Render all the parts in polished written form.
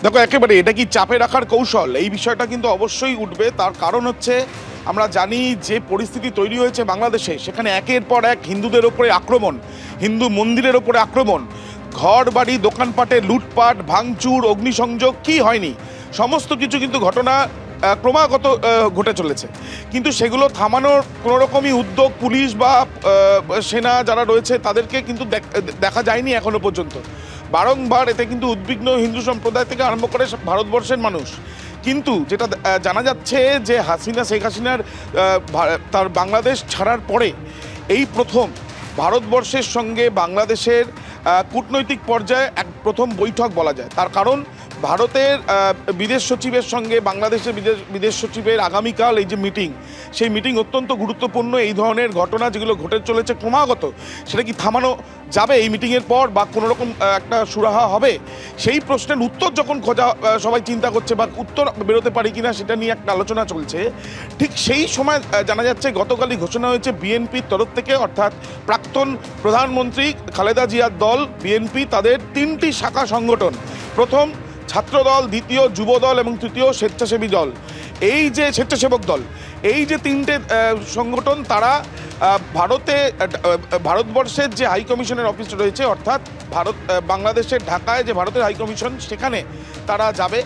দেখো একেবারে এটা কি চাপে রাখার কৌশল, এই বিষয়টা কিন্তু অবশ্যই উঠবে। তার কারণ হচ্ছে আমরা জানি যে পরিস্থিতি তৈরি হয়েছে বাংলাদেশে, সেখানে একের পর এক হিন্দুদের ওপরে আক্রমণ, হিন্দু মন্দিরের ওপরে আক্রমণ, ঘর বাড়ি দোকানপাটে লুটপাট ভাঙচুর অগ্নিসংযোগ কি হয়নি, সমস্ত কিছু কিন্তু ঘটনা ক্রমাগত ঘটে চলেছে। কিন্তু সেগুলো থামানোর কোনো রকমই উদ্যোগ পুলিশ বা সেনা যারা রয়েছে তাদেরকে কিন্তু দেখা যায়নি এখনো পর্যন্ত। বারংবার এতে কিন্তু উদ্বিগ্ন হিন্দু সম্প্রদায় থেকে আরম্ভ করে ভারতবর্ষের মানুষ। কিন্তু যেটা জানা যাচ্ছে যে শেখ হাসিনার তার বাংলাদেশ ছাড়ার পরে এই প্রথম ভারতবর্ষের সঙ্গে বাংলাদেশের কূটনৈতিক পর্যায়ে এক প্রথম বৈঠক বলা যায়। তার কারণ ভারতের বিদেশ সচিবের সঙ্গে বাংলাদেশের বিদেশ সচিবের আগামীকাল এই যে মিটিং, সেই মিটিং অত্যন্ত গুরুত্বপূর্ণ। এই ধরনের ঘটনা যেগুলো ঘটে চলেছে ক্রমাগত, সেটা কি থামানো যাবে এই মিটিংয়ের পর, বা কোনো রকম একটা সুরাহা হবে? সেই প্রশ্নের উত্তর যখন খোঁজা সবাই চিন্তা করছে, বা উত্তর বেরোতে পারি কিনা সেটা নিয়ে একটা আলোচনা চলছে, ঠিক সেই সময় জানা যাচ্ছে গতকালই ঘোষণা হয়েছে বিএনপির তরফ থেকে, অর্থাৎ প্রাক্তন প্রধানমন্ত্রী খালেদা জিয়ার দল বিএনপি, তাদের 3টি শাখা সংগঠন, প্রথম ছাত্রদল, দ্বিতীয় যুবদল এবং তৃতীয় স্বেচ্ছাসেবী দল, এই যে স্বেচ্ছাসেবক দল, এই যে 3টে সংগঠন, তারা ভারতবর্ষের যে হাই কমিশনের অফিস রয়েছে, অর্থাৎ বাংলাদেশের ঢাকায় যে ভারতের হাই কমিশন, সেখানে তারা যাবে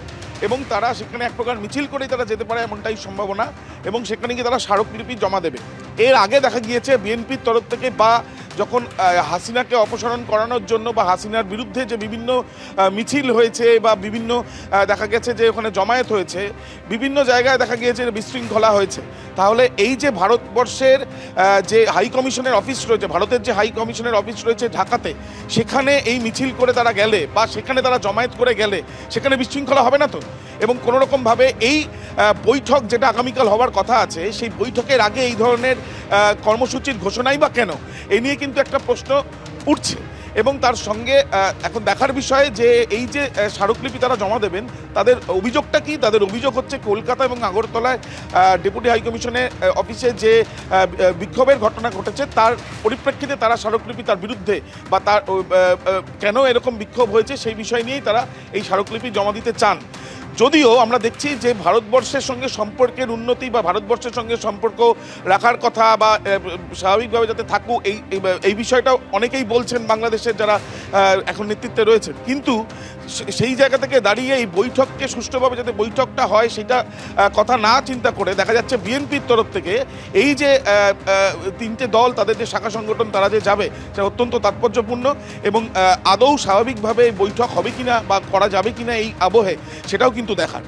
এবং তারা সেখানে এক প্রকার মিছিল করেই তারা যেতে পারে এমনটাই সম্ভাবনা, এবং সেখানে গিয়ে তারা স্মারকলিপি জমা দেবে। এর আগে দেখা গিয়েছে বিএনপির তরফ থেকে, বা যখন হাসিনাকে অপসারণ করানোর জন্য বা হাসিনার বিরুদ্ধে যে বিভিন্ন মিছিল হয়েছে, বা বিভিন্ন দেখা গেছে যে ওখানে জমায়েত হয়েছে, বিভিন্ন জায়গায় দেখা গিয়েছে যে বিশৃঙ্খলা হয়েছে। তাহলে এই যে ভারতবর্ষের যে হাই কমিশনের অফিস রয়েছে, ভারতের যে হাই কমিশনের অফিস রয়েছে ঢাকাতে, সেখানে এই মিছিল করে তারা গেলে, বা সেখানে তারা জমায়েত করে গেলে, সেখানে বিশৃঙ্খলা হবে না তো? এবং কোনো রকমভাবে এই বৈঠক যেটা আগামীকাল হওয়ার কথা আছে, সেই বৈঠকের আগে এই ধরনের কর্মসূচির ঘোষণাই বা কেন? এই নিয়ে কিন্তু একটা প্রশ্ন উঠছে। এবং তার সঙ্গে এখন দেখার বিষয় যে এই যে স্মারকলিপি তারা জমা দেবেন, তাদের অভিযোগটা কি? তাদের অভিযোগ হচ্ছে কলকাতা এবং আগরতলায় ডেপুটি হাইকমিশনের অফিসে যে বিক্ষোভের ঘটনা ঘটেছে, তার পরিপ্রেক্ষিতে তারা স্মারকলিপি তার বিরুদ্ধে, বা তার কেন এরকম বিক্ষোভ হয়েছে সেই বিষয় নিয়েই তারা এই স্মারকলিপি জমা দিতে চান। যদিও আমরা দেখছি যে ভারতবর্ষের সঙ্গে সম্পর্কের উন্নতি, বা ভারতবর্ষের সঙ্গে সম্পর্ক রাখার কথা, বা স্বাভাবিকভাবে যাতে থাকুক, এই বিষয়টাও অনেকেই বলছেন বাংলাদেশের যারা এখন নেতৃত্বে রয়েছেন। কিন্তু সেই জায়গা থেকে দাঁড়িয়ে এই বৈঠককে সুষ্ঠুভাবে যাতে বৈঠকটা হয়, সেটা কথা না চিন্তা করে দেখা যাচ্ছে বিএনপির তরফ থেকে এই যে 3টে দল, তাদের যে শাখা সংগঠন, তারা যে যাবে, সেটা অত্যন্ত তাৎপর্যপূর্ণ। এবং আদৌ স্বাভাবিকভাবে বৈঠক হবে কিনা বা করা যাবে কিনা এই আবহে, সেটাও কিন্তু দেখার।